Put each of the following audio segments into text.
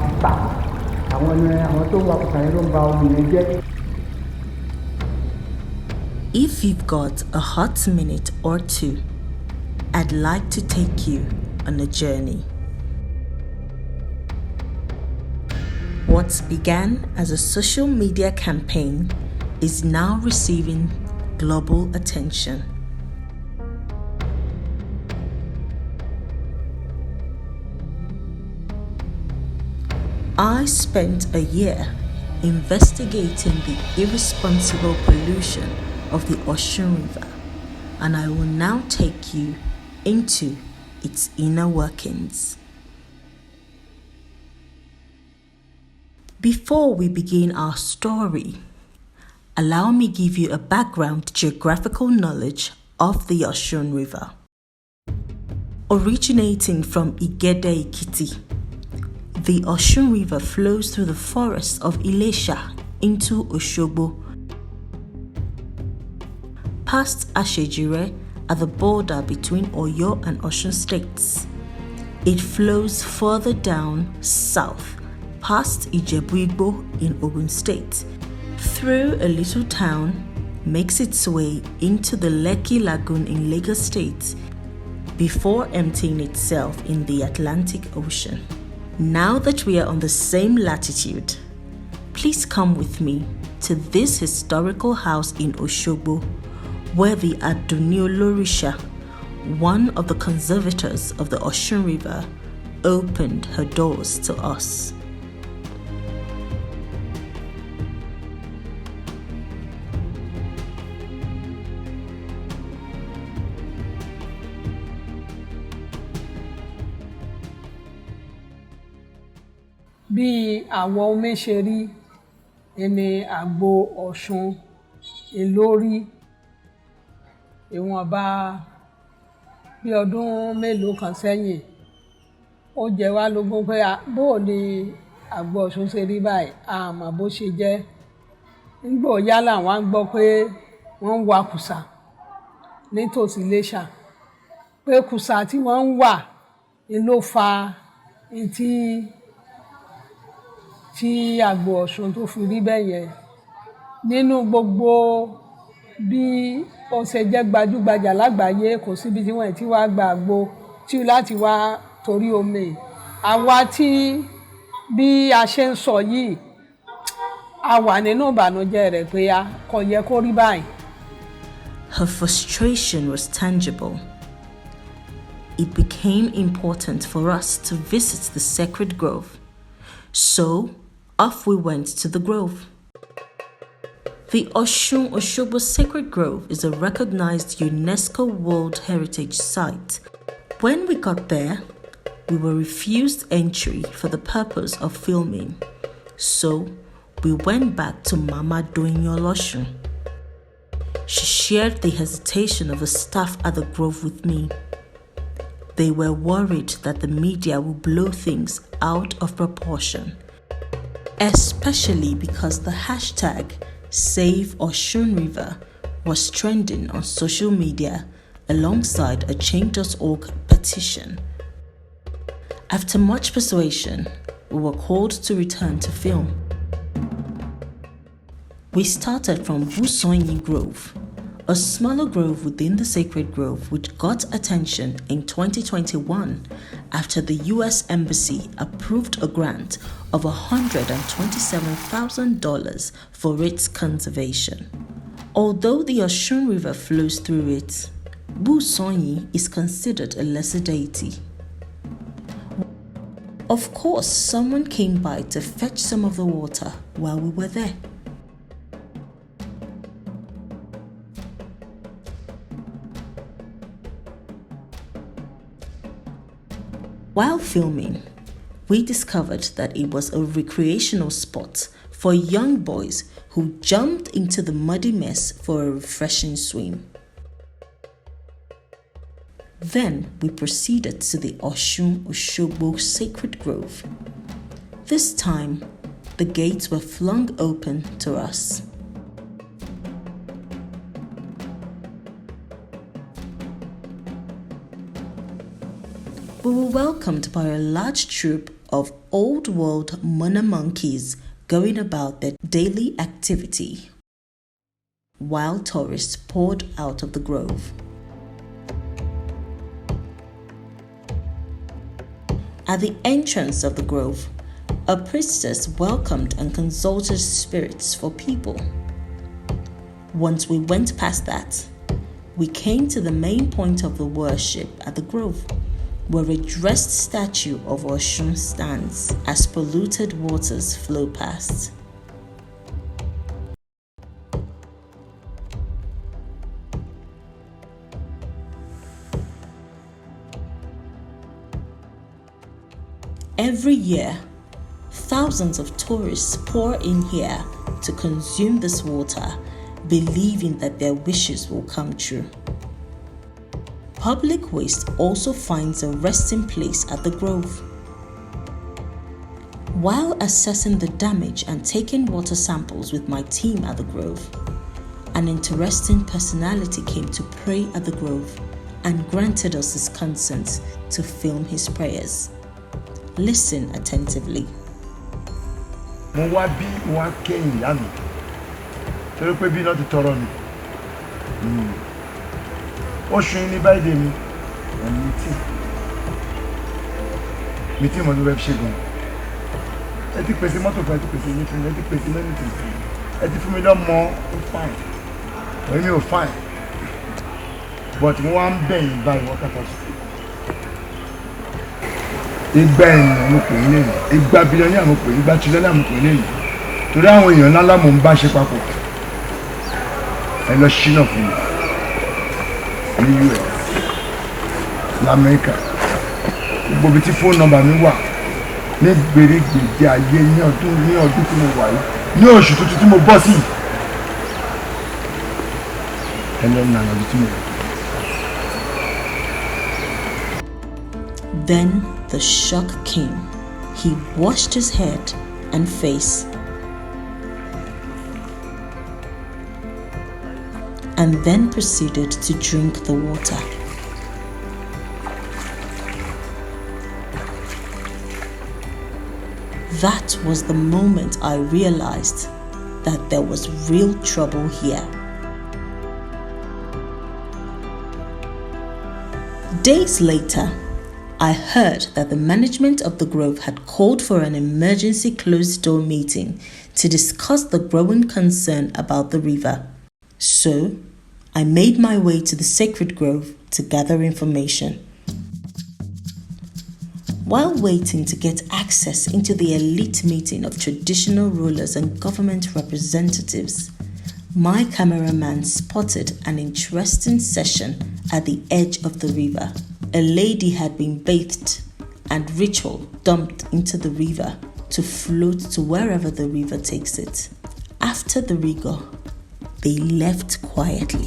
kùsà àwọn tó wa kùsà yẹn ló ń ba omi yẹn jẹ́. If you've got a hot minute or two, I'd like to take you on a journey. What began as a social media campaign is now receiving global attention. I spent a year investigating the irresponsible pollution of the Oshun River, and I will now take you into its inner workings. Before we begin our story, allow me give you a background geographical knowledge of the Oshun River. Originating from Igede Ekiti, the Oshun River flows through the forest of Ilesha into Oshogbo, past Ashejire at the border between Oyo and Osun states. It flows further down south, past Ijebu-Igbo in Ogun State, through a little town, makes its way into the Lekki Lagoon in Lagos State, before emptying itself in the Atlantic Ocean. Now that we are on the same latitude, please come with me to this historical house in Oshogbo, where the Aduniolorisha, one of the conservators of the Oshun River, opened her doors to us. Bí àwọn omi ṣe rí ẹni àgbo Ọ̀ṣun ìlórí ìwọ̀nba bí ọdún mélòó kan sẹ́yìn, ó jẹ wá lógún pé bóò ni àgbo Ọ̀ṣun ṣe rí báyìí, a mọ̀ bó ṣe jẹ́. Nígbà yá làwọn gbọ́ pé wọ́n ń wa kùsà nítòsí Iléṣà, pé kùsà tí wọ́n ń wà ni ló fa tí àgbo Ọ̀ṣun tó fi rí bẹ́ẹ̀ yẹn. Nínú gbogbo bí ó ṣe jẹ́ gbajúgbajà lágbàáyé, kò síbi tí wọ́n ti wá gba àgbo tí láti wá torí omi. Àwa tí bí a ṣe ń sọ yìí, a wà nínú ìbànújẹ́ rẹ̀ pé kò yẹ kó rí báyìí. Her frustration was tangible. It became important for us to visit the sacred grove. So, off we went to the grove. The Osun Oshogbo Sacred Grove is a recognized UNESCO World Heritage Site. When we got there, we were refused entry for the purpose of filming. So, we went back to Mama Doinyoloshun. She shared the hesitation of the staff at the grove with me. They were worried that the media would blow things out of proportion, especially because the hashtag Save Oshun River was trending on social media alongside a Change.org petition. After much persuasion, we were called to return to film. We started from Busonyi Grove, a smaller grove within the sacred grove, which got attention in 2021 after the US Embassy approved a grant of $127,000 for its conservation. Although the Oshun River flows through it, Busonyi is considered a lesser deity. Of course, someone came by to fetch some of the water while we were there. While filming, we discovered that it was a recreational spot for young boys who jumped into the muddy mess for a refreshing swim. Then we proceeded to the Oshun Oshogbo Sacred Grove. This time, the gates were flung open to us. We were welcomed by a large troop of old world Mona monkeys going about their daily activity, while tourists poured out of the grove. At the entrance of the grove, a priestess welcomed and consulted spirits for people. Once we went past that, we came to the main point of the worship at the grove, where a dressed statue of Oshun stands as polluted waters flow past. Every year, thousands of tourists pour in here to consume this water, believing that their wishes will come true. Public waste also finds a resting place at the grove. While assessing the damage and taking water samples with my team at the grove, an interesting personality came to pray at the grove and granted us his consent to film his prayers. Listen attentively. Mo wá bí wọ́n kẹ́yìn ìyá mi torí pé bí náà ti tọrọ mi. Oṣù ní báyìí dé mi mi tí mo ló wẹ́ fi ṣe gan. Ẹ ti pèsè mọ́tò fún ẹ ti pèsè ní fún ẹ ti pèsè mẹ́rin tèsí ẹ ti fún mi lọ́mọ ó fine èmi ò fine but mo wá ń bẹ̀yìn báyìí wọ́n kàtà sí. Igba ènìyàn mo pè é lẹ́yìn, igba bílíọ̀nù mo pè é, igba tírílíọ̀nù mo pè é lẹ́yìn. Torí àwọn èèyàn ńláńlá mo ń bá ṣe papọ̀. Ẹ lọ ṣínà fún mi ní US, l'Amẹ́ríkà. Gbogbo ibi tí fóònù nọ́mbà mi wà ní gbèrègbèdé ayé ní ọdún tí mo wà yìí, ní oṣù tuntun tí mo bọ́ sí. Ẹ lọ nà ọdún tí mo wà. Then the shock came. He washed his head and face and then proceeded to drink the water. That was the moment I realized that there was real trouble here. Days later, I heard that the management of the grove had called for an emergency closed-door meeting to discuss the growing concern about the river. So, I made my way to the sacred grove to gather information. While waiting to get access into the elite meeting of traditional rulers and government representatives, my cameraman spotted an interesting session at the edge of the river. A lady had been bathed and ritual dumped into the river to float to wherever the river takes it. After the rigor, they left quietly.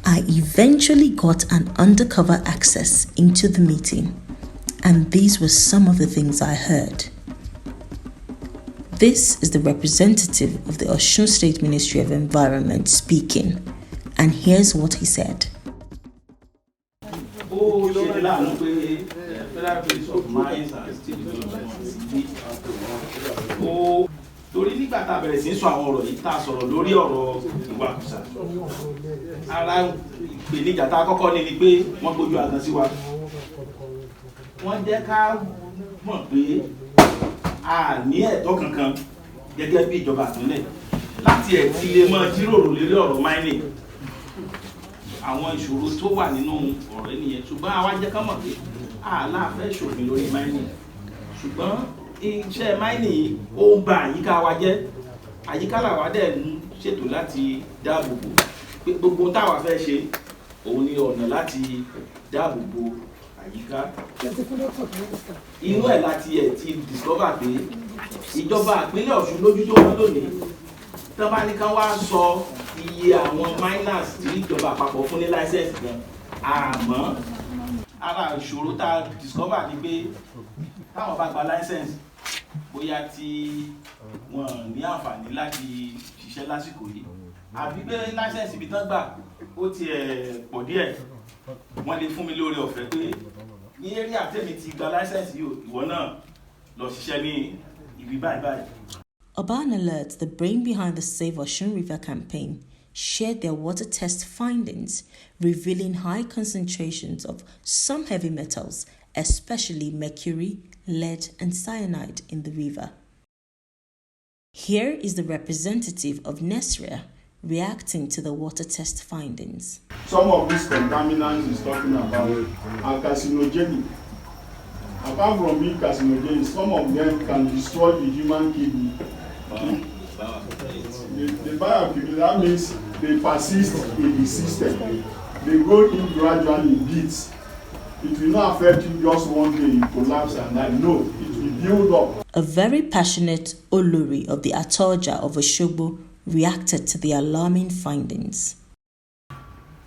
I eventually got an undercover access into the meeting, and these were some of the things I heard. This is the representative of the Osun State Ministry of Environment speaking, and here's what he said. Torí nígbà tá a bẹ̀rẹ̀ sí sọ àwọn ọ̀rọ̀ yìí tá a sọ̀rọ̀ lórí ọ̀rọ̀ ìwakùsà ara ìpèníjà tá a kọ́kọ́ ní ni pé wọ́n gbójú àgàn sí wa wọ́n jẹ́ ká mọ̀ pé a ní ẹ̀tọ́ kankan gẹ́gẹ́ bí ìjọba àtúnlẹ̀ láti ẹ̀ ti lè mọ́ jíròrò lórí ọ̀rọ̀ mining àwọn ìṣòro tó wà nínú ọ̀rọ̀ ènìyàn ṣùgbọ́n àwa jẹ́ ká mọ̀ pé àlàáfẹ́ ṣòfin lórí mining ṣùgbọ́n iṣẹ́ mining ó ń ba àyíká wa jẹ́ àyíká làwa dẹ̀ ń ṣètò láti dáàbò bò pé gbogbo táwa fẹ́ ṣe òun ni ọ̀nà láti dáàbò bò àyíká. Inú ẹ̀ láti ẹ̀ ti discover pé ìjọba ìpínlẹ̀ Ọ̀ṣun lójú tó wọ́n lónìí tán bá ní ká wá sọ iye àwọn miners tí ìjọba àpapọ̀ fún ní license gan àmọ́ ara ìṣòro tá a discover ni pé táwọn bá gba license bóyá tí wọ́n ní àǹfààní láti ṣiṣẹ́ lásìkò yìí àbí pé license ibi tán gbà ó ti pọ̀ díẹ̀ wọ́n lè fún mi lórí ọ̀fẹ́ pé ní area tèmi ti gba license yìí ìwọ náà lọ ṣiṣẹ́ ní ibi báyìí. Urban Alert, the brain behind the Save Oshun River campaign, shared their water test findings, revealing high concentrations of some heavy metals, especially mercury, lead, and cyanide in the river. Here is the representative of Nesria reacting to the water test findings. Some of these contaminants he's talking about are carcinogenic. Apart from being carcinogenic, some of them can destroy the human kidney. The bioactivity, that means they persist in the system. They go in gradually in bits. It will not affect you just one day, you collapse and die. No, it will build up. A very passionate Olori of the Atoja of Osogbo reacted to the alarming findings.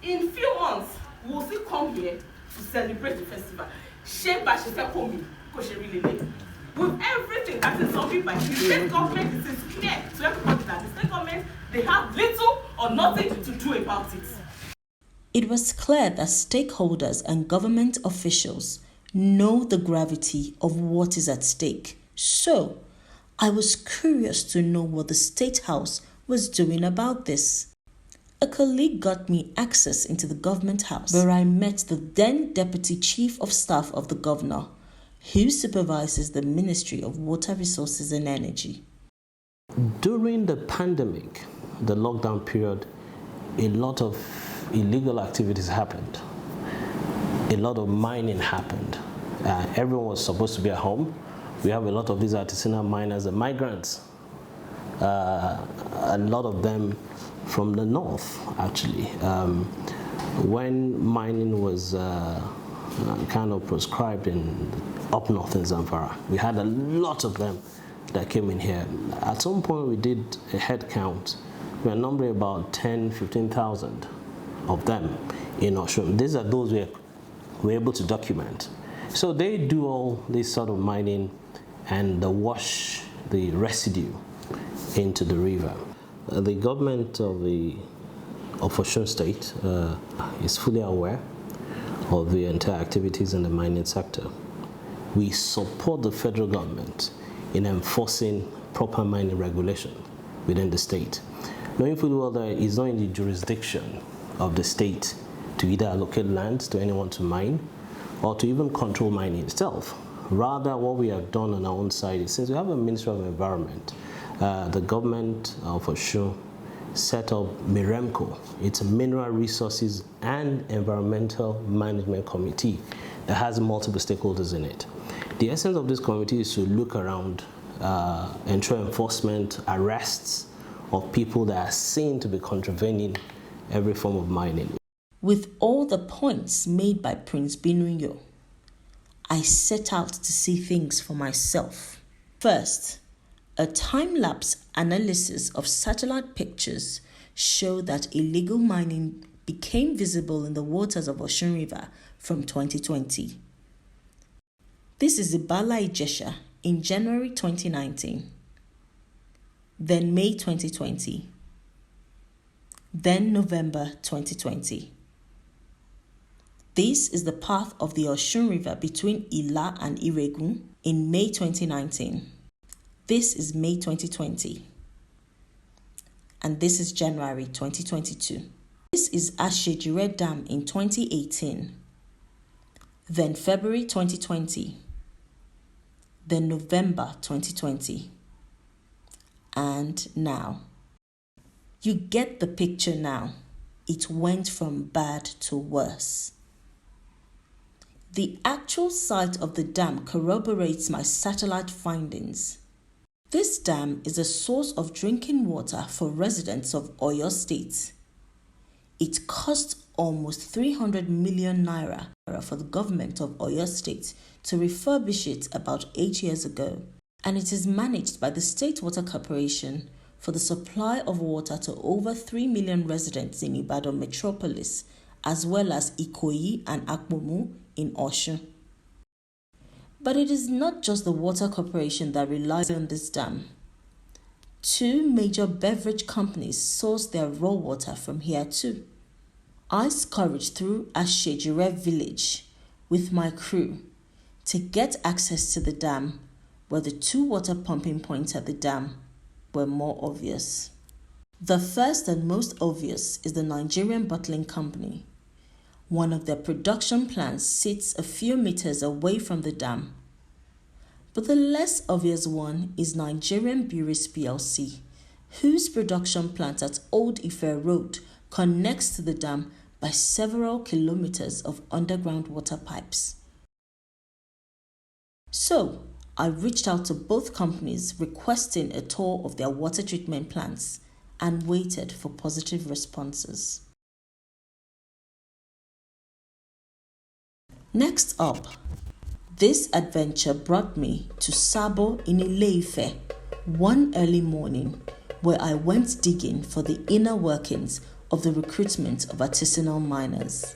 In few months, we will still come here to celebrate the festival. With everything that is solved by the state government, it is clear to everybody that the state government, they have little or nothing to do about it. It was clear that stakeholders and government officials know the gravity of what is at stake. So, I was curious to know what the State House was doing about this. A colleague got me access into the government house, where I met the then Deputy Chief of Staff of the Governor, who supervises the Ministry of Water Resources and Energy. During the pandemic, the lockdown period, a lot of illegal activities happened. A lot of mining happened. Everyone was supposed to be at home. We have a lot of these artisanal miners and migrants. A lot of them from the north, actually. When mining was kind of prescribed up north in Zamfara, we had a lot of them that came in here. At some point, we did a head count. We were numbering about 15,000 of them in Oshun. These are those we're able to document. So they do all this sort of mining and wash the residue into the river. The government of Osun State is fully aware of the entire activities in the mining sector. We support the federal government in enforcing proper mining regulation within the state, knowing fully well that it's not in the jurisdiction of the state to either allocate lands to anyone to mine or to even control mining itself. Rather, what we have done on our own side is, since we have a Ministry of Environment, the government of Osun set up MIREMCO. It's a Mineral Resources and Environmental Management Committee that has multiple stakeholders in it. The essence of this committee is to look around, ensure enforcement, arrests of people that are seen to be contravening every form of mining. With all the points made by Prince Binunyo, I set out to see things for myself. First, a time-lapse analysis of satellite pictures showed that illegal mining became visible in the waters of Oshun River from 2020. This is Ibala Ijesha in January 2019, then May 2020, then November 2020. This is the path of the Oshun River between Ila and Iregun in May 2019. This is May 2020. And this is January 2022. This is Ashejire Dam in 2018. Then February 2020. Then November 2020. And now. You get the picture now. It went from bad to worse. The actual site of the dam corroborates my satellite findings. This dam is a source of drinking water for residents of Oyo State. It cost almost 300 million naira for the government of Oyo State to refurbish it about 8 years ago, and it is managed by the State Water Corporation for the supply of water to over 3 million residents in Ibadan metropolis, as well as Ikoyi and Akpomu in Oshun. But it is not just the water corporation that relies on this dam. Two major beverage companies source their raw water from here too. I scurried through Ashejire village, with my crew to get access to the dam, where the 2 water pumping points at the dam were more obvious. The first and most obvious is the Nigerian Bottling Company. One of their production plants sits a few meters away from the dam. But the less obvious one is Nigerian Breweries PLC, whose production plant at Old Ife Road connects to the dam by several kilometers of underground water pipes. So, I reached out to both companies requesting a tour of their water treatment plants and waited for positive responses. Next up, this adventure brought me to Sabo in Ile-Ife one early morning, where I went digging for the inner workings of the recruitment of artisanal miners.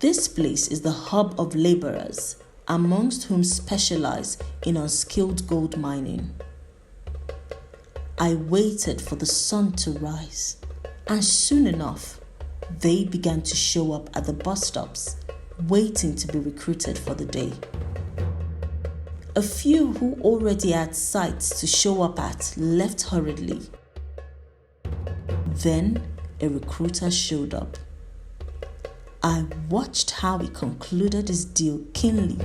This place is the hub of laborers, amongst whom specialize in unskilled gold mining. I waited for the sun to rise, and soon enough, they began to show up at the bus stops, waiting to be recruited for the day. A few who already had sites to show up at left hurriedly. Then a recruiter showed up. I watched how he concluded his deal keenly.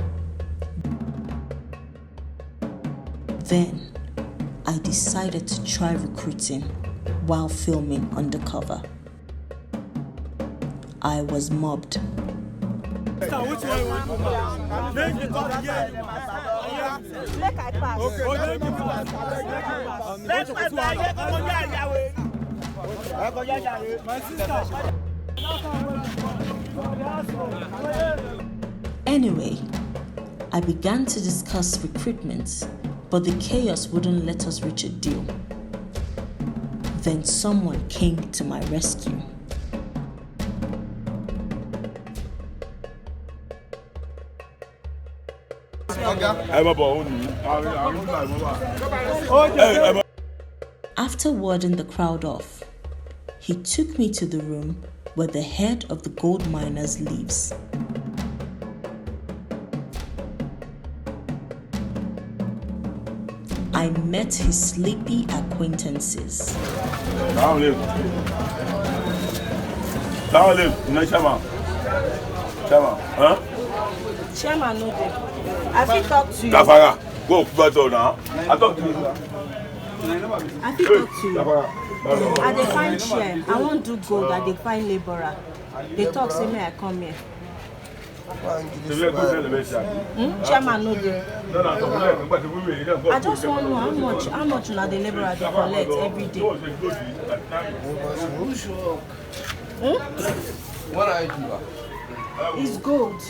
Then I decided to try recruiting while filming undercover. I was mobbed. Make I pass. Anyway, I began to discuss recruitment, but the chaos wouldn't let us reach a deal. Then someone came to my rescue. After warding the crowd off, he took me to the room where the head of the gold miners lives. I met his sleepy acquaintances. Chairman, no dey. I fit talk to you. Gafara, go better now. I talk to you. I fit talk to you. I dey find chair. I wan do gold. I dey find labourer. They talk say me I come here. Chairman, no dey. I just wan know how much una the labourer dey collect every day. What are you doing? It's gold.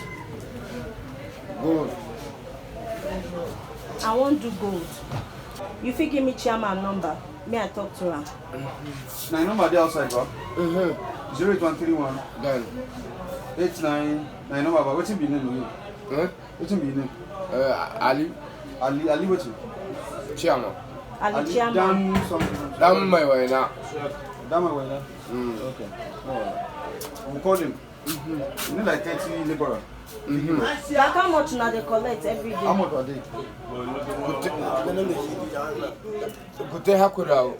Gold. I wan do gold. You fit give me chairman number. May I talk to her? My number dey outside, bro. 08131. Then 89. My number, but wetin be your name? Wetin be your name? Ali. Ali wetin? Chairman. Ali chairman. Dan my way now. That my way, okay. We'll call him. You need like 30 laborer. Like how much now they collect every day? How much are they? Gute hakura.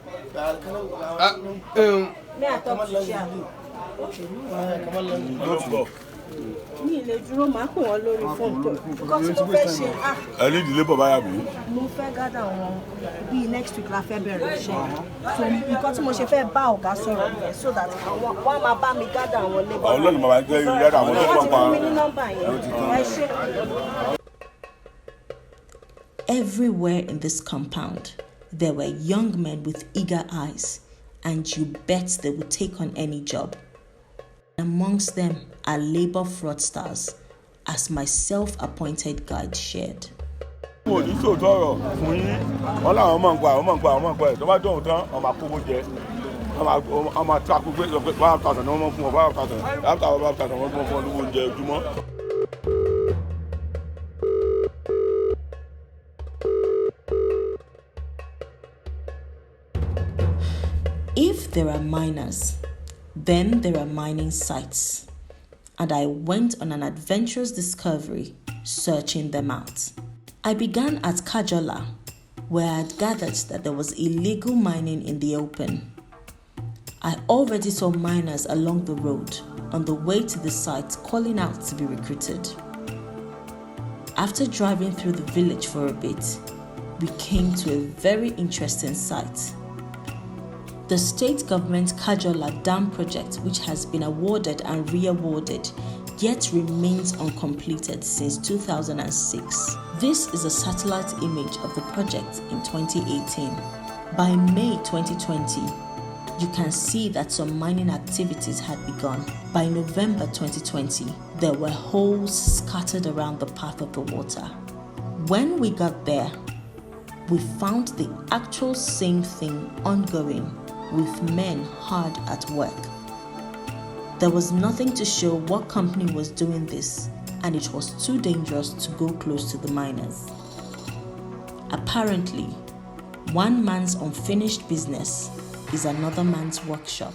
May I talk to you? Mi lè dúró máa pè wọ́n lórí fóònù nǹkan tí mo fẹ́ ṣe ẹni ìdílé bọ̀ báyà bí. mo fẹ́ gádà wọn bíi next week la fẹ́ bẹ̀rẹ̀ iṣẹ́ so nǹkan tí mo ṣe fẹ́ bá ọ̀gá sọ̀rọ̀ yẹn so that wọ́n á máa bá mi gádà wọn lébọ̀. àwọn olóòlù máa ń gbé yàrá àwọn tó wọ́n pọ̀ ti pa. fún mi ní nọ́mbà yẹn ẹ ṣe. Everywhere in this compound, there were young men with eager eyes, and you bet they would take on any job. Amongst them are labor fraudsters, as my self-appointed guide shared. mo ní sòótọ́ ọ̀rọ̀ fún yín wọ́n láwọn máa ń gbà ẹ̀ tó bá dọ̀hún tán wọ́n máa kówó jẹ wọ́n máa tó àkókò pé 5,000 ni wọ́n máa fún wọn 5,000 after 5,000 wọ́n fún wọn lówó oúnjẹ ojúmọ́. If there are miners, then there are mining sites. and I went on an adventurous discovery, searching them out. I began at Kajola, where I had gathered that there was illegal mining in the open. I already saw miners along the road on the way to the site calling out to be recruited. After driving through the village for a bit, we came to a very interesting site. The state government Kajola Dam project, which has been awarded and re-awarded, yet remains uncompleted since 2006. This is a satellite image of the project in 2018. By May 2020, you can see that some mining activities had begun. By November 2020, there were holes scattered around the path of the water. When we got there, we found the actual same thing ongoing, with men hard at work. There was nothing to show what company was doing this, and it was too dangerous to go close to the miners. Apparently, one man's unfinished business is another man's workshop.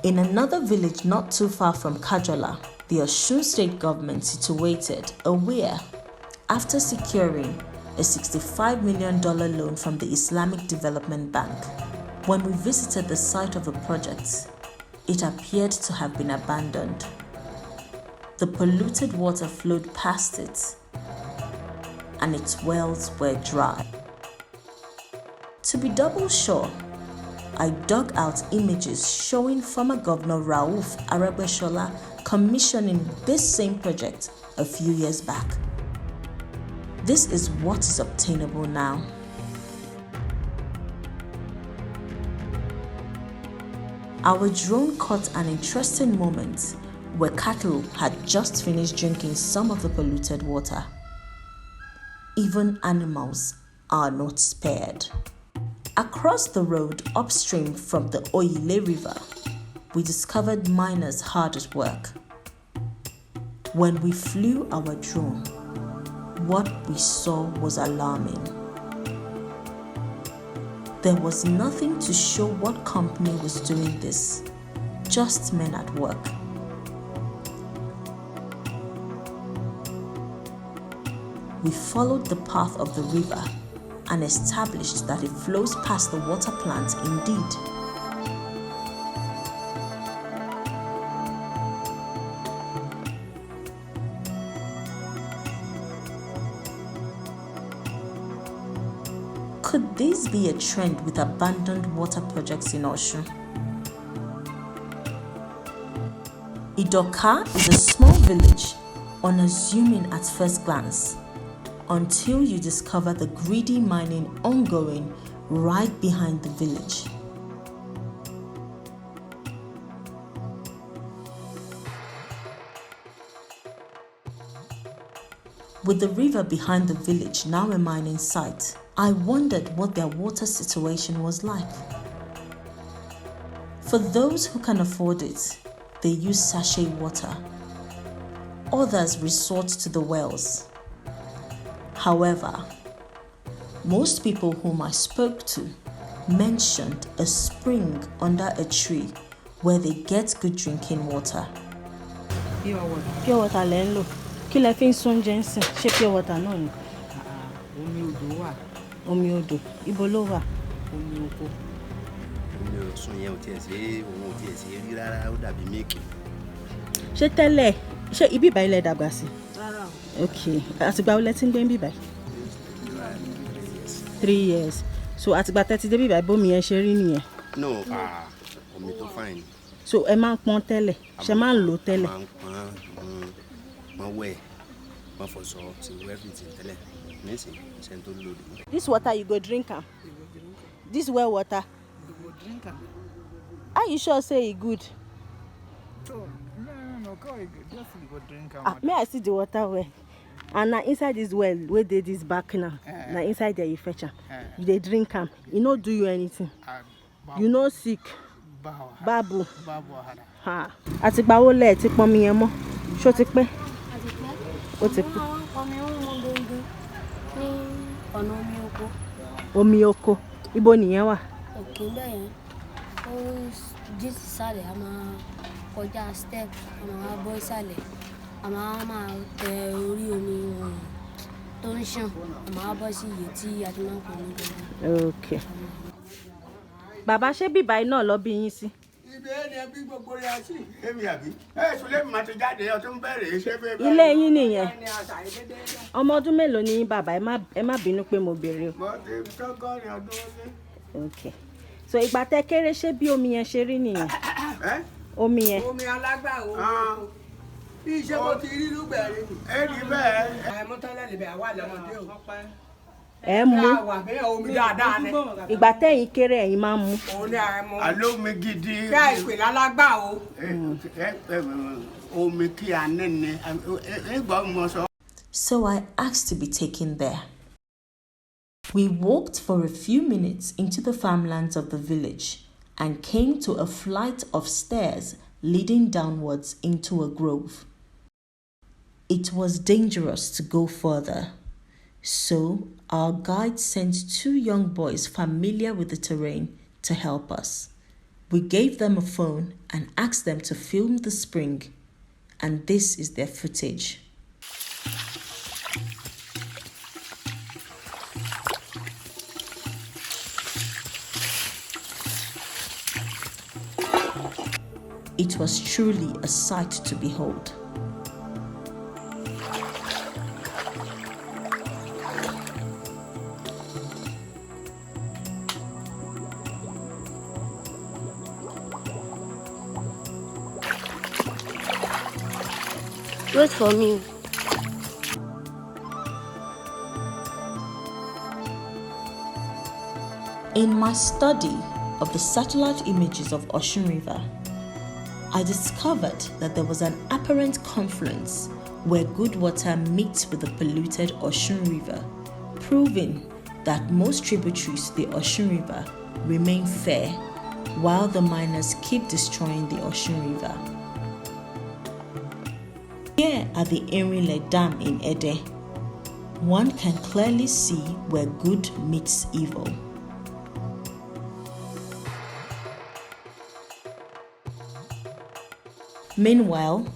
In another village not too far from Kajola, the Osun state government situated aware, after securing a $65 million loan from the Islamic Development Bank. When we visited the site of the project, it appeared to have been abandoned. The polluted water flowed past it, and its wells were dry. To be double sure, I dug out images showing former Governor Rauf Aragbeshola commissioning this same project a few years back. This is what is obtainable now. Our drone caught an interesting moment where cattle had just finished drinking some of the polluted water. Even animals are not spared. Across the road upstream from the Oyile River, we discovered miners hard at work. When we flew our drone, what we saw was alarming. There was nothing to show what company was doing this, just men at work. We followed the path of the river and established that it flows past the water plant indeed. Could this be a trend with abandoned water projects in Osun? Idoka is a small village, unassuming at first glance, until you discover the greedy mining ongoing right behind the village. With the river behind the village now a mining site, I wondered what their water situation was like. For those who can afford it, they use sachet water. Others resort to the wells. However, most people whom I spoke to mentioned a spring under a tree where they get good drinking water. Pure water lẹ́ńlò. Kí lẹ fi ń sún oúnjẹ ń sìn? Ṣé pure water náà ni? Omi odò wà. Omi odò. Ibo ló wà? Omi oko. Omi Ọ̀ṣun yẹn ò tiẹ̀ ṣe òun ò tiẹ̀ ṣe rí rárá, ó dàbí méèkì. Ṣé tẹ́lẹ̀ ṣé ibi ìbá ilẹ̀ dàgbà sí? Rárá o. Okay. Àtìgbà wo lẹ ti ń gbé ń bí báyìí? 3 years. So àtìgbà tẹ́ ti dé bí báyìí bómi yẹn ṣe rí nìyẹn? No, omi tó fine. So ẹ máa ń pọn tẹ́lẹ̀, ṣe máa ń lò tẹ́lẹ̀? Máa ń pọn wẹ̀, wọ́n fọṣọ, ṣe everything tẹ́lẹ̀. Nísìnyí, ṣe ń tó lòdì. This water you go drink am? This well water? You go drink am. Are you sure say e good? So, no, go just you go drink am. May I see the water well? And na inside this well wey dey this back now, na inside there you fetch am. You dey drink am, e no do you anything. You no sick. Babu. Ha. Àtìgbà wo lẹ ti pọn mi yẹn mọ́? Ṣó ti pẹ́? Ó ti pẹ́. Ọ̀nà omi oko. Omi oko. Ibo nìyẹn wà? Òkè bẹ́ẹ̀ yẹn. Ó jí sísàlẹ̀ a máa kọjá step a máa bọ́ ìsàlẹ̀ a máa tẹ orí omi tó ń ṣàn a máa bọ́ sí iye tí a ti máa ń pọ̀ ní gbogbo. Okay. Bàbá ṣé bíbá iná lọ bí yín sí? Ibẹ̀ ni ẹbí gbogbo rẹ̀ sí. Èmi àbí. Sùlẹ́mù máa ti jáde ọtún bẹ̀rẹ̀ iṣẹ́ bẹ́ẹ̀ bá. Ilé yín nìyẹn. Ọmọ ọdún mélòó ni yín bàbá? Ẹ má bínú pé mo béèrè o. Mo ti tọ́gọ́rin ọdún lé. Okay. So ìgbà tẹ́ kéré ṣé bí omi yẹn ṣe rí nìyẹn? Omi yẹn. Omi alágbàwo. Bí iṣẹ́ bó ti rí lúgbẹ̀rẹ̀ ni. Èyí bẹ́ẹ̀. Àìmọ́tálẹ̀ lè bẹ̀ àwa lọ́mọdé o. Ẹ mú. Omi dáadáa ni. Ìgbà tẹ́yìn kéré ẹ̀yin máa ń mú. Òun ni àìmọ́. Àlómi gidi. Kí àìpè lálágbàwo. Omi kí a nẹ́ni. Ẹgbọ́n mo sọ. So I asked to be taken there. We walked for a few minutes into the farmlands of the village and came to a flight of stairs leading downwards into a grove. It was dangerous to go further, so our guide sent 2 young boys familiar with the terrain to help us. We gave them a phone and asked them to film the spring, and this is their footage. It was truly a sight to behold. Wait for me. In my study of the satellite images of Oshun River, I discovered that there was an apparent confluence where good water meets with the polluted Oshun River, proving that most tributaries to the Oshun River remain fair while the miners keep destroying the Oshun River. Here at the Erinle Dam in Ede, one can clearly see where good meets evil. Meanwhile,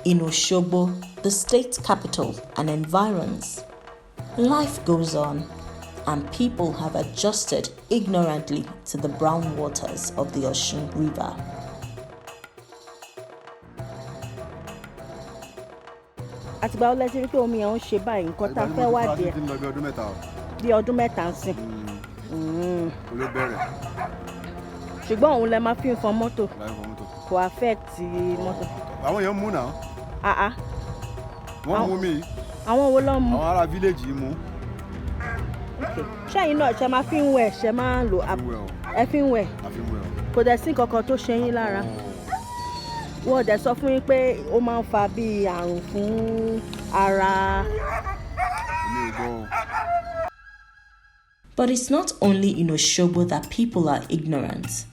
in Osogbo, the state capital and environs, life goes on and people have adjusted ignorantly to the brown waters of the Oshun River. Àtìgbà ọlẹ́ ti rí pé omi yẹn ń ṣe báyìí nǹkan tá a fẹ́ wá díẹ̀. Bí ọdún mẹ́ta ń sìn. Ló bẹ̀rẹ̀. Ṣùgbọ́n òun lẹ máa fi ń fọ mọ́tò. Kò affect mọ́tò. Àwọn èèyàn mú náà. Wọ́n mú mi. Àwọn wo ló mú? Àwọn ará village yìí mú. Ṣẹ́yìn náà ṣe máa fi ń wẹ̀ ṣe máa ń lò ẹ fi ń wẹ̀. Kò dẹ̀ sí nǹkan kan tó ṣe yín lára. Wọ́n dẹ̀ sọ fún yín pé ó máa ń fa bí àrùn fún ara. But it's not only in Osogbo that people are ignorant.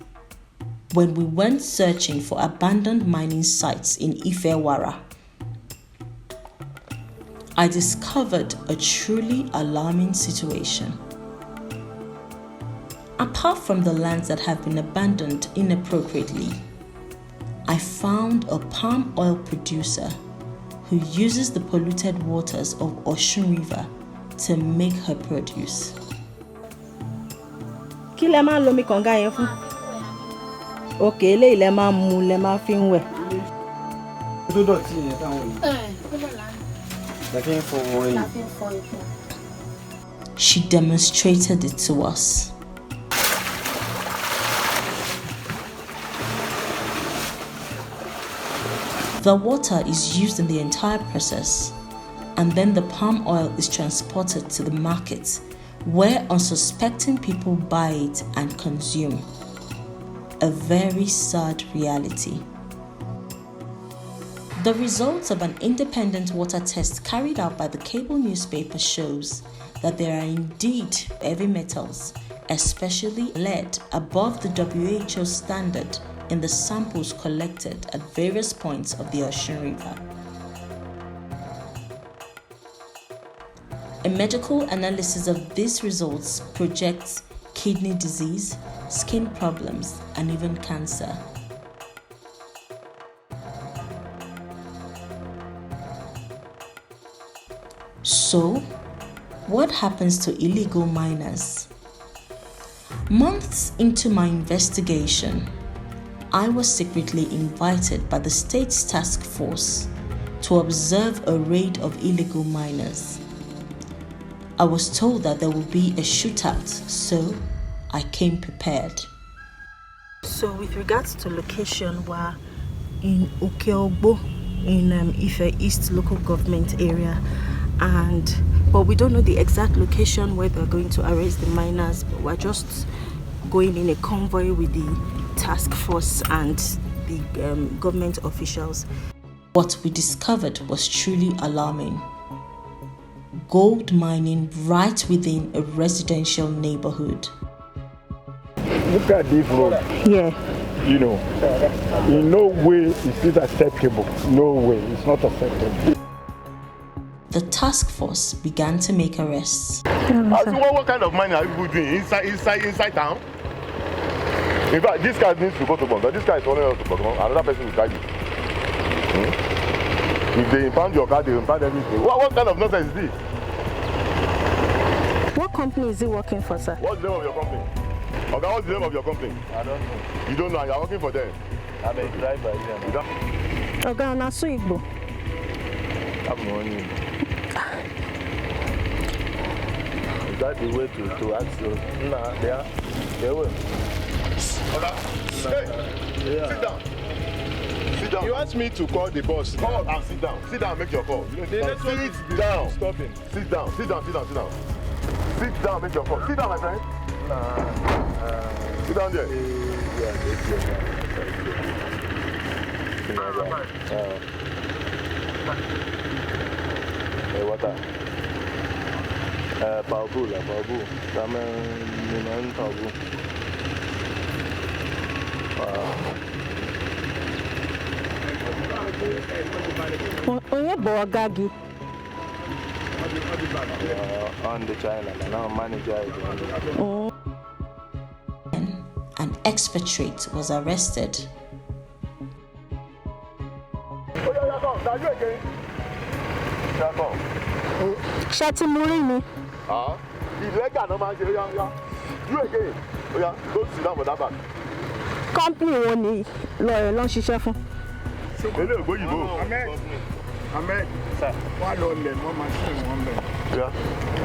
When we went searching for abandoned mining sites in Ifewara, I discovered a truly alarming situation. Apart from the lands that have been abandoned inappropriately, I found a palm oil producer who uses the polluted waters of Oshun River to make her produce. Kí lẹ máa ń lo omi kànga yẹn fún? Òkè eléyìí lẹ máa ń mu lẹ máa fi ń wẹ̀. Tó dọ̀tí yẹn táwọn yìí. La fi ń fọ wọn yìí. She demonstrated it to us. The water is used in the entire process, and then the palm oil is transported to the market, where unsuspecting people buy it and consume. A very sad reality. The results of an independent water test carried out by TheCable newspaper shows that there are indeed heavy metals, especially lead, above the WHO standard in the samples collected at various points of the Oshun River. A medical analysis of these results projects kidney disease, skin problems, and even cancer. So, what happens to illegal miners? Months into my investigation, I was secretly invited by the state's task force to observe a raid of illegal miners. I was told that there would be a shootout, so I came prepared. So with regards to location, we're in Okeogbo in Ife East local government area, but we don't know the exact location where they're going to arrest the miners, but we're just going in a convoy with the task force and the government officials. What we discovered was truly alarming. Gold mining right within a residential neighborhood. Look at this road. Yeah. You know, in no way is this acceptable. No way, it's not acceptable. The task force began to make arrests. What kind of mining are people doing inside town? In fact, this guy needs to go to Bonga. This guy is only to Bonga. Another person will guide you. If they impound your car, they impound everything. What kind of nonsense is this? What company is he working for, sir? What's the name of your company? Okay, what's the name of your company? I don't know. You don't know, you're working for them? I'm a driver here. Okay, I'm not Igbo. I'm money. Is that the way to ask you? Nah, they will. Hey, sit down. Sit down. You asked me to call the boss. Call and sit down. Sit down, make your call. Sit down. Stopping. Sit down. Sit down. Sit down. Sit down. Sit down, make your call. Sit down, my friend. Sit down there. Hey, water. Pabu. Onye bụ ọga gị? On the China, now manager is An expatriate was arrested. Shati Murini. Illegal, no man. You again. Go sit down for that back. Company wo ni lọ ṣiṣẹ́ fún? Ele ògbóyìnbó. Ahmed, wọ́n lọ lẹ̀ mọ́ machine wọn bẹ̀.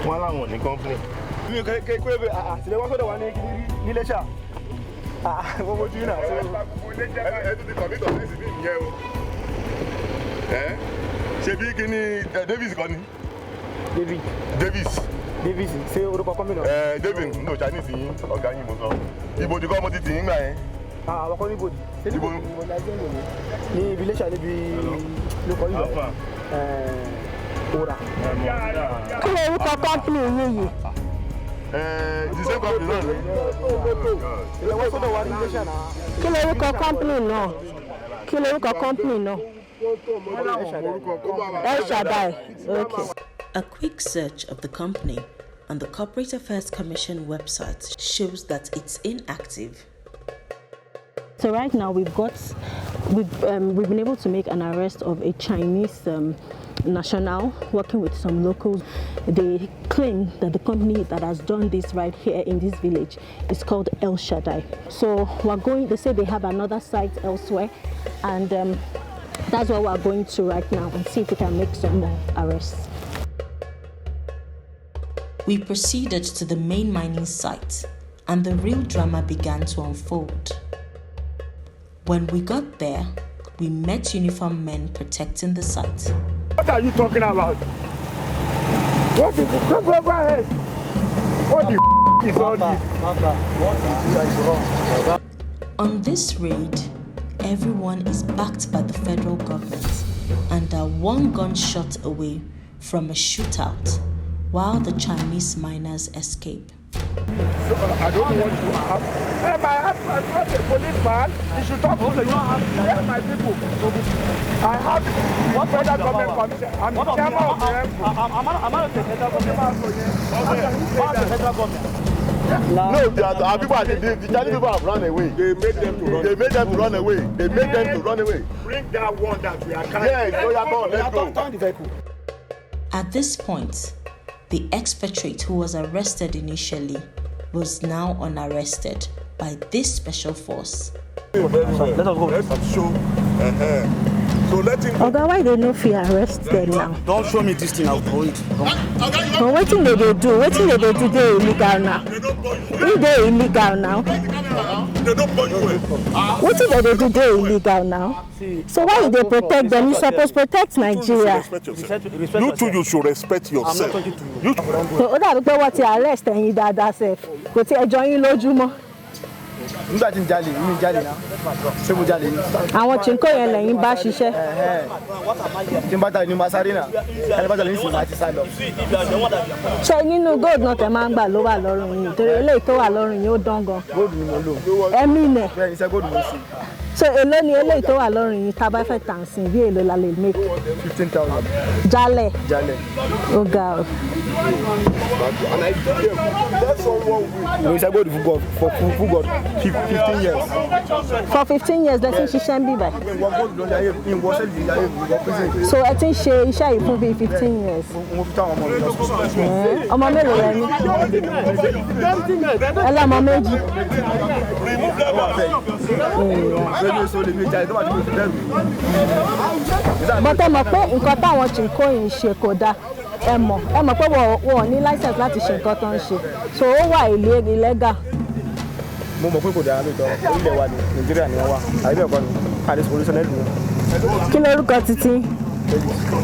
Wọ́n láwọn ní company. Mi ò kẹ́ kó ebe àtìlẹ́ wọ́n sọ́dọ̀ wà ní Iléṣà. Wọ́n mojú náà. Ẹ tún ti commit offence bí ìyẹn o. Ṣé bí kí ni Davis kọ́ ni? Davis ṣé orúkọ kọ́mínà? Davis no Chinese yín ọ̀gá yín mo sọ. Ibo ti kọ́ mo ti tì yín gbà yẹn. Àwọn kan níbo ni? Níbo ní ibi Iléṣà níbi lókọ yìí Ora. Kí ló orúkọ company yín yìí? The same company náà ni. Ilé wọ́n sọ́dọ̀ wà ní Iléṣà náà. Kí ló orúkọ company náà? Kí ló orúkọ company náà? El Shaddai. Okay. A quick search of the company on the Corporate Affairs Commission website shows that it's inactive. So right now we've been able to make an arrest of a Chinese national working with some locals. They claim that the company that has done this right here in this village is called El Shaddai. So they say they have another site elsewhere, and that's what we're going to right now and see if we can make some more arrests. We proceeded to the main mining site, and the real drama began to unfold. When we got there, we met uniformed men protecting the site. What are you talking about? What is it? Go ahead. What the is all this? On this raid, everyone is backed by the federal government and are one gunshot away from a shootout while the Chinese miners escape. So, I don't want to have. I'm not a policeman. You should talk to my people. I have what federal government permission. I'm the chairman of the I'm not the federal government. No, our people, the Chinese people have run away. They made them to run away. Bring that one that we are carrying. Yes, so let's go. At this point, the expatriate who was arrested initially was now unarrested by this special force. Let us go. Let's show. So let him go. Oga, why they no fit arrest them now? Don't show me this thing, I'll throw it. But wetin they dey do? Wetin they dey do dey illegal now? Who dey illegal now? They don't burn you. Wetin they dey do dey illegal now? So why you dey protect them? You suppose protect Nigeria. You too, you should respect yourself. You So ó dàbí pé wọ́n ti arrest ẹ̀yin dáadáa sef. Kò tí ẹ jọ yín lójúmọ́. Nígbà tí ń jalè, mi ń jalè náà. Ṣé mo jalè ni? Àwọn chinko yẹn lẹ́yìn bá ṣiṣẹ́. Tí n bá jalè ni màá sáré náà. Ẹni bá jalè ní ìsìn máa ti sá lọ. Ṣé nínú gold náà tẹ máa ń gbà ló wà lọ́rùn yìí? Torí eléyìí tó wà lọ́rùn yìí ó dán gan. Góòdù ni mo lò. Ẹ̀mí nẹ̀. Bẹ́ẹ̀ ni iṣẹ́ góòdù mo ṣe. So èló ni eléyìí tó wà lọ́rùn yìí tá a bá fẹ́ tàn sí bí èló la lè make? 15,000. Jálẹ̀. Jalè. Ó ga o. and I give them. That's all wrong with. No, iṣẹ́ góòdù fún God 15 years. For 15 years lẹ ti ń ṣiṣẹ́ ń bí báyìí. Ìwọ góòdù ló ń yáyé ìwọ sẹ́ẹ̀lì yáyé ìwọ prison. So ẹ ti ń ṣe iṣẹ́ yìí fún bíi 15 years. Mo fi táwọn ọmọ mi lọ sùn. Ọmọ mélòó lẹ ní? Ẹ lọ́mọ méjì. Bọ́tẹ́ mọ̀ pé nǹkan táwọn chinko yìí ṣe kò dáa. Ẹ mọ̀ pé wọ́n ò ní license láti ṣe nǹkan tó ń ṣe. So ó wà illegal. Mo mọ̀ pé kò dára lóòótọ́ orílẹ̀ wa ní Nàìjíríà ni wọ́n wà àyẹ̀bẹ̀ ẹ̀kọ́ ni àdé solution ẹ̀lú wọn. Kí lorúkọ títí?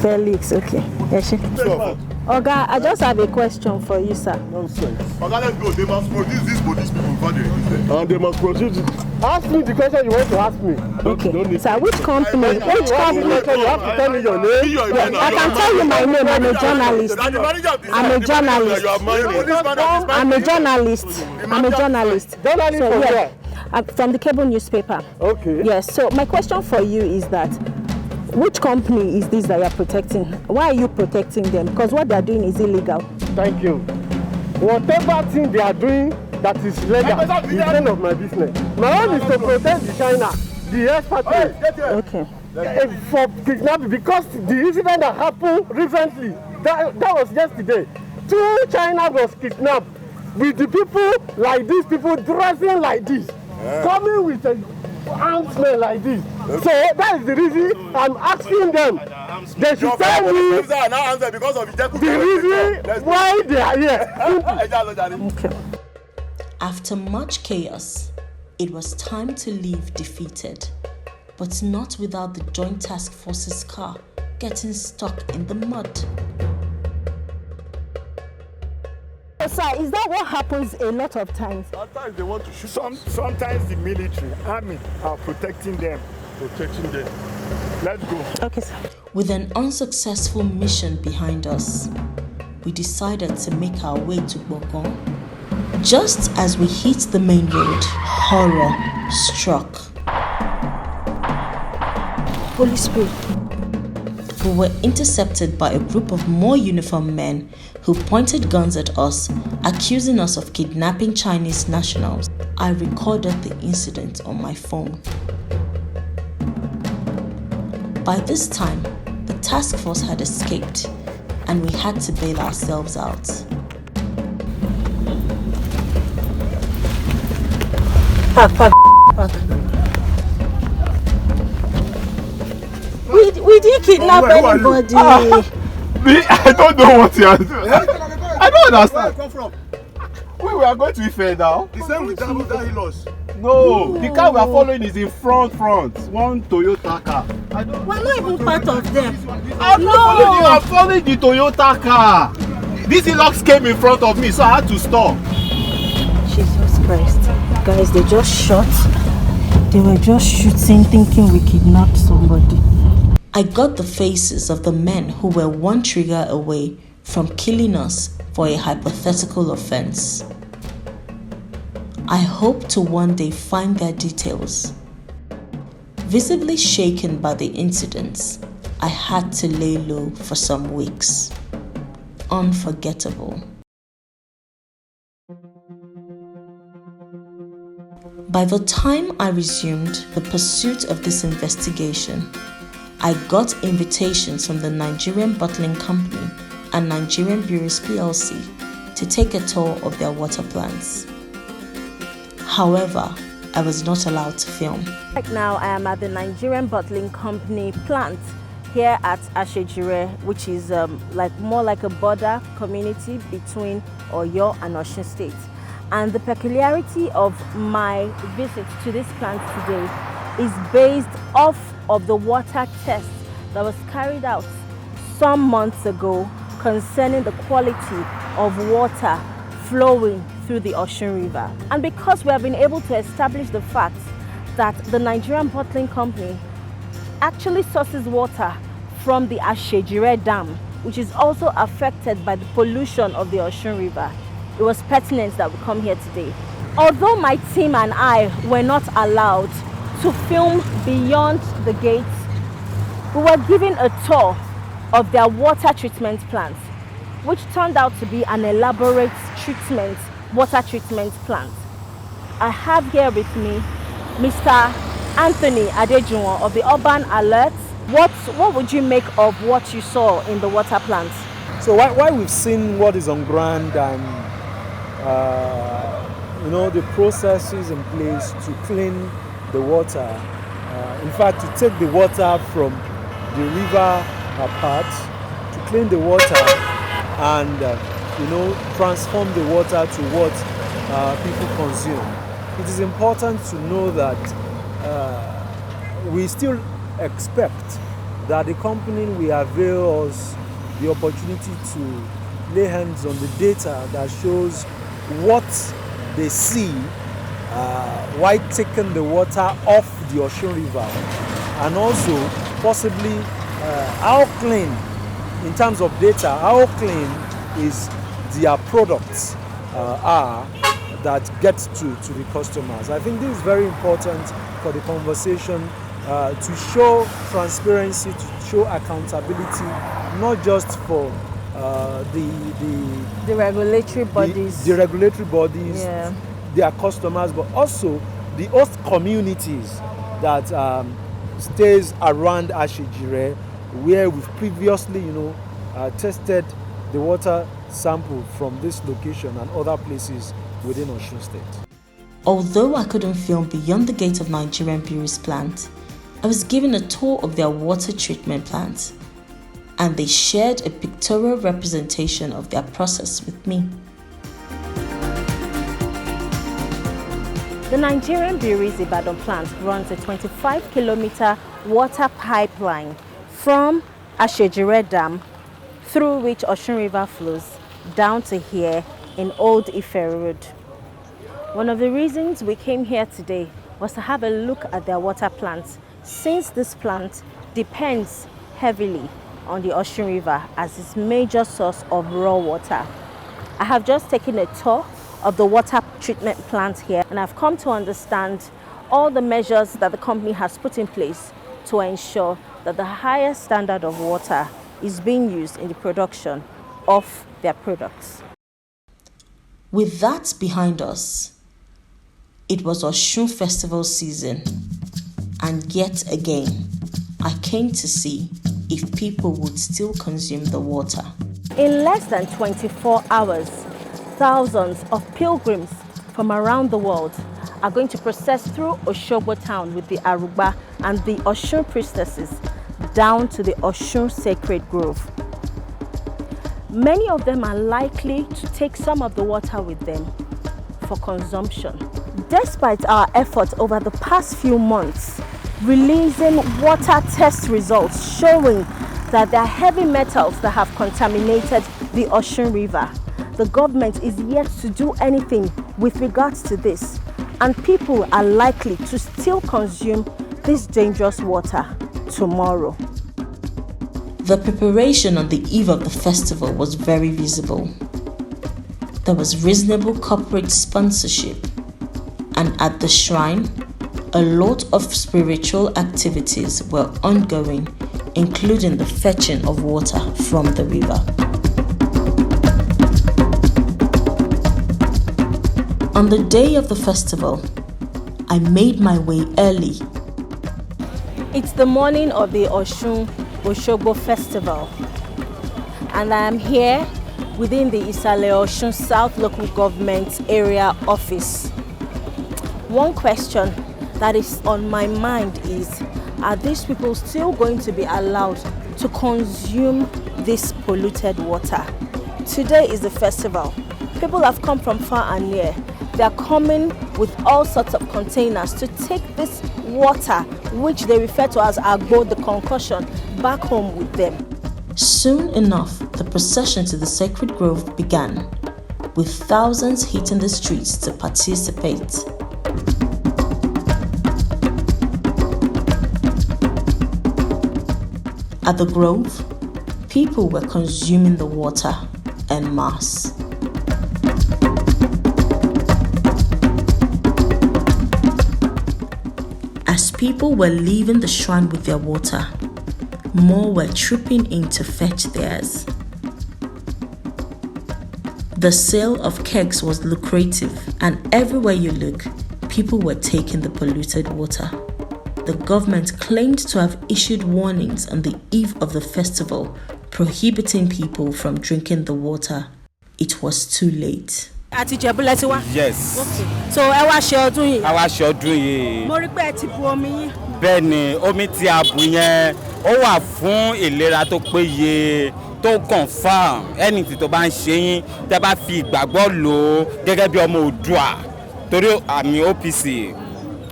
Felix, okay. Ẹ ṣé. Oga, I just have a question for you, sir. Nonsense. Oga, let's go. They must produce these police people before they release them. And they must produce it. Ask me the question you want to ask me. Okay. Sir, which company? You have to tell me your name. Yeah, I can tell you my name. I'm a journalist. I'm a journalist. I'm a journalist. I'm a journalist. Journalist So, from yeah, where? from the cable newspaper. Okay. Yes. So my question for you is that which company is this that you are protecting? Why are you protecting them? Because what they are doing is illegal. Thank you. Whatever thing they are doing that is legal is none of my business. My own is to protect the China, the expatriates. Okay. For kidnapping, because the incident that happened recently, that was yesterday. 2 China was kidnapped with the people like these people dressing like this, coming with a armed men like this. So that is the reason I'm asking them. They should tell me the reason why they are here. Okay. After much chaos, it was time to leave defeated, but not without the Joint Task Force's car getting stuck in the mud. Sir, is that what happens a lot of times? Sometimes they want to shoot. Sometimes the military, army are protecting them. Let's go. Okay, sir. With an unsuccessful mission behind us, we decided to make our way to Bogon. Just as we hit the main road, horror struck. Holy Spirit. We were intercepted by a group of more uniformed men who pointed guns at us, accusing us of kidnapping Chinese nationals. I recorded the incident on my phone. By this time, the task force had escaped, and we had to bail ourselves out. We didn't kidnap anybody. I don't know what you are doing. I don't understand. Where you come from? We are going to Ife now. The same with that he lost. No, the car we are following is in front. One Toyota car. We're not even part of them. I'm not following you. I'm following the Toyota car. These Hilux came in front of me, so I had to stop. Jesus Christ. Guys, they just shot. They were just shooting, thinking we kidnapped somebody. I got the faces of the men who were one trigger away from killing us for a hypothetical offense. I hope to one day find their details. Visibly shaken by the incidents, I had to lay low for some weeks. Unforgettable. By the time I resumed the pursuit of this investigation, I got invitations from the Nigerian Bottling Company and Nigerian Breweries PLC to take a tour of their water plants. However, I was not allowed to film. Right now, I am at the Nigerian Bottling Company plant here at Ashejire, which is more like a border community between Oyo and Osun State. And the peculiarity of my visit to this plant today is based off of the water test that was carried out some months ago concerning the quality of water flowing through the Osun River. And because we have been able to establish the fact that the Nigerian Bottling Company actually sources water from the Ashejire Dam, which is also affected by the pollution of the Osun River, it was pertinent that we come here today. Although my team and I were not allowed to film beyond the gates, we were given a tour of their water treatment plant, which turned out to be an elaborate water treatment plant. I have here with me Mr. Anthony Adejuwon of the Urban Alert. What would you make of what you saw in the water plant? So while we've seen what is on ground and the processes in place to clean the water, in fact to take the water from the river apart, to clean the water and transform the water to what people consume. It is important to know that we still expect that the company will avail us the opportunity to lay hands on the data that shows what they see while taking the water off the Osun River, and also possibly how clean, in terms of data, how clean is their products are that get to the customers. I think this is very important for the conversation to show transparency, to show accountability, not just for the regulatory bodies, yeah, their customers, but also the host communities that stays around Ashejire, where we've previously, tested the water sample from this location and other places within Osun State. Although I couldn't film beyond the gate of Nigerian Breweries plant, I was given a tour of their water treatment plant, and they shared a pictorial representation of their process with me. The Nigerian Breweries Ibadan plant runs a 25-kilometer water pipeline from Ashejire Dam, through which Osun River flows, down to here in Old Ife Road. One of the reasons we came here today was to have a look at their water plant, since this plant depends heavily on the Osun River as its major source of raw water. I have just taken a tour of the water treatment plant here, and I've come to understand all the measures that the company has put in place to ensure that the highest standard of water is being used in the production of their products. With that behind us, it was Oshun Festival season, and yet again, I came to see if people would still consume the water. In less than 24 hours, thousands of pilgrims from around the world are going to process through Oshogbo town with the Arugba and the Oshun priestesses down to the Oshun Sacred Grove. Many of them are likely to take some of the water with them for consumption. Despite our efforts over the past few months, releasing water test results showing that there are heavy metals that have contaminated the Osun River, the government is yet to do anything with regards to this, and people are likely to still consume this dangerous water tomorrow. The preparation on the eve of the festival was very visible. There was reasonable corporate sponsorship, and at the shrine, a lot of spiritual activities were ongoing, including the fetching of water from the river. On the day of the festival, I made my way early. It's the morning of the Osun Oshogbo Festival. and I am here within the Escalation South Local Government Area Office. One question that is on my mind is, are these people still going to be allowed to consume this polluted water? Today is the festival. People have come from far and near. They are coming with all sorts of containers to take this water, which they refer to as agbo, the concoction, back home with them. Soon enough, the procession to the sacred grove began, with thousands hitting the streets to participate. At the grove, people were consuming the water en masse. As people were leaving the shrine with their water, more were trooping in to fetch theirs. The sale of kegs was lucrative, and everywhere you look, people were taking the polluted water. The government claimed to have issued warnings on the eve of the festival, prohibiting people from drinking the water. It was too late. Yes. Okay. So ẹ wá ṣe ọdún yìí. A wá ṣe ọdún yìí. Mo rí pé ẹ ti bu omi yín. Bẹ́ẹ̀ni, omi tí a bù yẹn ó wà fún ìlera tó péye, tó confirm anything tó bá ń ṣe yín tẹ́ bá fi ìgbàgbọ́ lò ó gẹ́gẹ́ bí ọmọ Oòduà. Torí àmì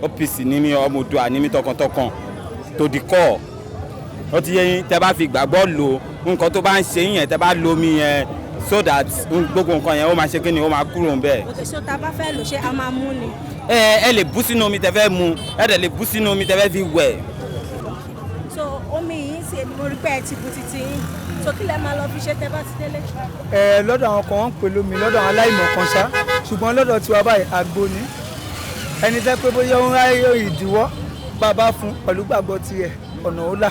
OPC ní mi ọmọ Oòduà ní mi tọkàntọkàn to the core. Ó ti yé yín tẹ́ bá fi ìgbàgbọ́ lò nǹkan tó bá ń ṣe yín yẹn tẹ́ bá lo omi yẹn so that gbogbo nǹkan yẹn ó máa ṣe kí ni ó máa kúrò ńbẹ̀. Okay, so tá bá fẹ́ lò ṣé a máa mú ni. Ẹ lè bú sínú omi tẹ́ fẹ́ mu, ẹ dẹ̀ lè bú sínú omi tẹ́ fẹ́ fi wẹ̀. So omi yìí ṣe mo rí pé ẹ ti bu títí yín. So kí lẹ máa lọ fi ṣe tẹ́ bá ti délé. Lọ́dọ̀ àwọn kan wọ́n ń pè lómi lọ́dọ̀ àwọn aláìmọ̀ kan ṣá, ṣùgbọ́n lọ́dọ̀ tiwa báyìí àgbo ni. Ẹni tẹ́ pé bóyá ó ń ráyè ìdíwọ́ bàbá fún pẹ̀lú gbàgbọ́ tiẹ̀ ọ̀nà ó là.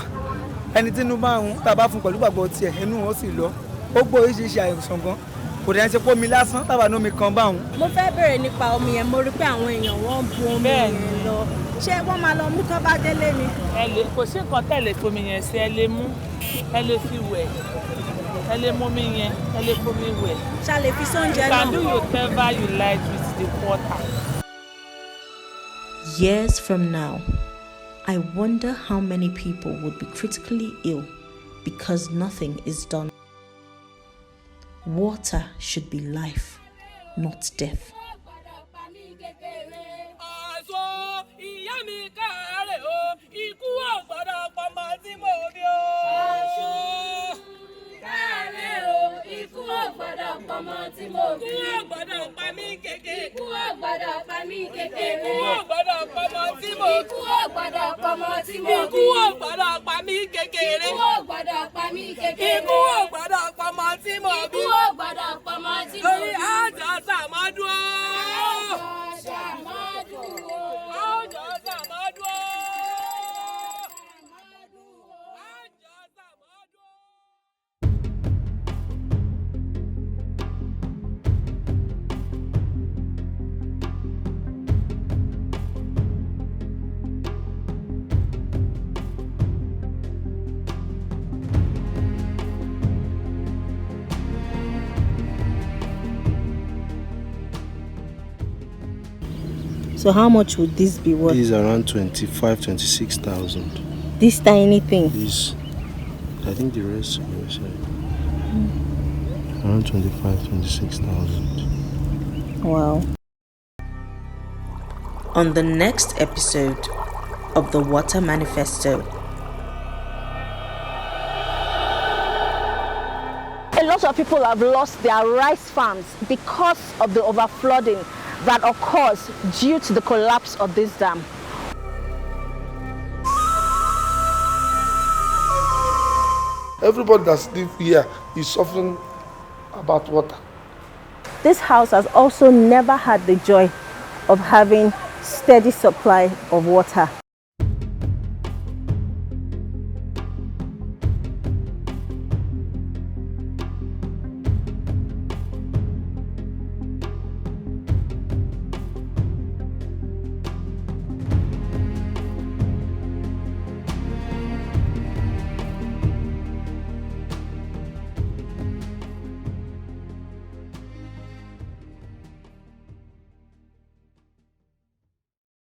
Ẹni tí inú bá ń tàbá fún pẹ̀lú gbàgbọ́ tiẹ̀ inú wọn sì lọ. Ó gbọ́ oríṣiríṣi àìsàn gan. Kò dẹ̀ ń ṣe pé omi lásán tàbá ní omi kan bá òun. Mo fẹ́ bèrè nípa omi yẹn, mo rí pé àwọn èèyàn wọ́n bu omi yẹn lọ. Ṣé wọ́n máa lọ mú tó bá délé ni? Kò sí nǹkan tẹ̀lé fomi yẹn sí, ẹ lè mú, ẹ lè fi wẹ̀, ẹ lè mú omi yẹn, ẹ lè fomi wẹ̀. Ṣá lè fi sóúnjẹ náà? You can do whatever you like with the water. Years from now, I wonder how many people would be critically ill because nothing is done. Water should be life, not death. So how much would this be worth? This is around 25,000-26,000. This tiny thing? This, I think the rest around 25,000-26,000. Wow. On the next episode of the Water Manifesto. A lot of people have lost their rice farms because of the overflooding that occurs due to the collapse of this dam. Everybody that's live here is suffering about water. This house has also never had the joy of having steady supply of water.